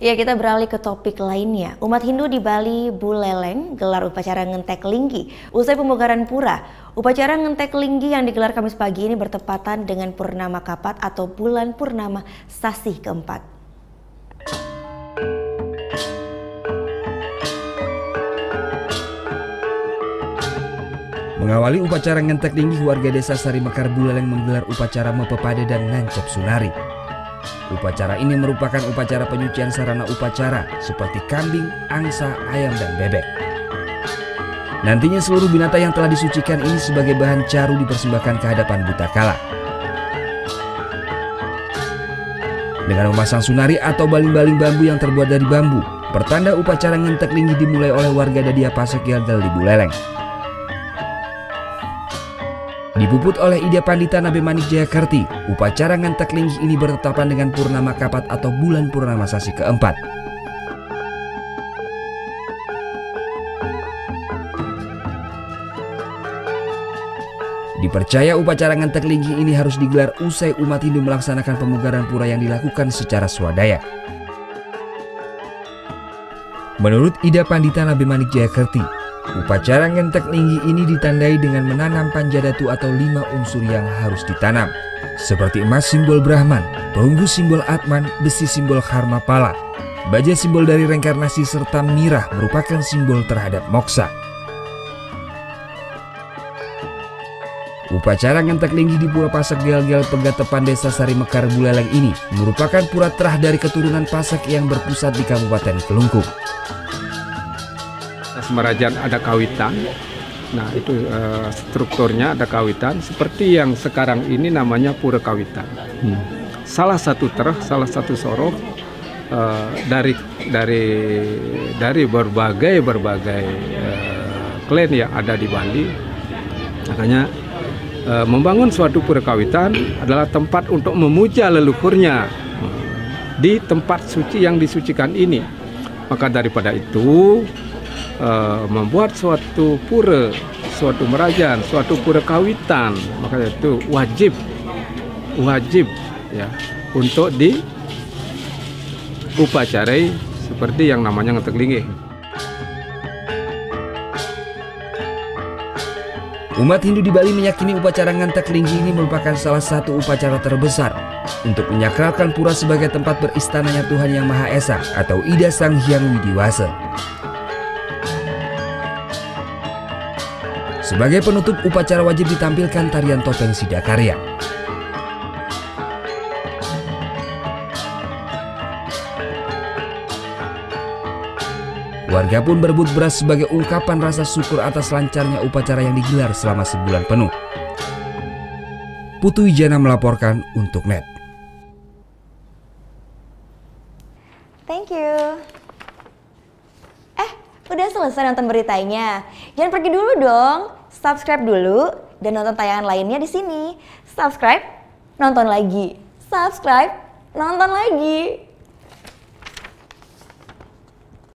Ya, kita beralih ke topik lainnya. Umat Hindu di Bali Buleleng gelar upacara Ngentek Linggi. Usai pembugaran pura, upacara Ngentek Linggi yang digelar Kamis pagi ini bertepatan dengan Purnama Kapat atau bulan purnama sasi keempat. Mengawali upacara Ngentek Linggi, warga desa Sarimekar Buleleng menggelar upacara Mepepade dan Ngancep Sunari. Upacara ini merupakan upacara penyucian sarana upacara seperti kambing, angsa, ayam, dan bebek. Nantinya seluruh binatang yang telah disucikan ini sebagai bahan caru dipersembahkan ke hadapan buta kala. Dengan memasang sunari atau baling-baling bambu yang terbuat dari bambu, pertanda upacara Ngentek Linggi dimulai oleh warga Dadia Pasek Gelgel di Buleleng. Dipuput oleh Ida Pandita Nabe Manik Jayakerti, upacara Ngentek Linggi ini bertetapan dengan Purnama Kapat atau bulan purnama sasi keempat. Dipercaya upacara Ngentek Linggi ini harus digelar usai umat Hindu melaksanakan pemugaran pura yang dilakukan secara swadaya. Menurut Ida Pandita Nabe Manik Jayakerti, upacara Ngentek Linggi ini ditandai dengan menanam panjadatu atau 5 unsur yang harus ditanam, seperti emas simbol Brahman, perunggu simbol Atman, besi simbol Karma Pala, baja simbol dari reinkarnasi, serta mirah merupakan simbol terhadap moksa. Upacara Ngentek Linggi di Pura Pasek Gelgel Pegatepan Desa Sarimekar Buleleng ini merupakan pura terah dari keturunan Pasek yang berpusat di Kabupaten Kelungkung. Semerajan ada kawitan, nah itu strukturnya ada kawitan seperti yang sekarang ini namanya pura kawitan. Salah satu terah, salah satu sorok dari berbagai klan yang ada di Bali. Makanya membangun suatu pura kawitan adalah tempat untuk memuja leluhurnya di tempat suci yang disucikan ini. Maka daripada itu membuat suatu pura, suatu merajan, suatu pura kawitan, maka itu wajib ya untuk diupacarai seperti yang namanya Ngentek Linggi. Umat Hindu di Bali meyakini upacara Ngentek Linggi ini merupakan salah satu upacara terbesar untuk menyakralkan pura sebagai tempat beristananya Tuhan Yang Maha Esa atau Ida Sang Hyang Widiwasa. Sebagai penutup upacara wajib ditampilkan tarian topeng Sidakarya. Warga pun berebut beras sebagai ungkapan rasa syukur atas lancarnya upacara yang digelar selama sebulan penuh. Putu Wijana melaporkan untuk NET. Thank you. Udah selesai nonton beritanya? Jangan pergi dulu dong. Subscribe dulu dan nonton tayangan lainnya di sini. Subscribe, nonton lagi. Subscribe, nonton lagi.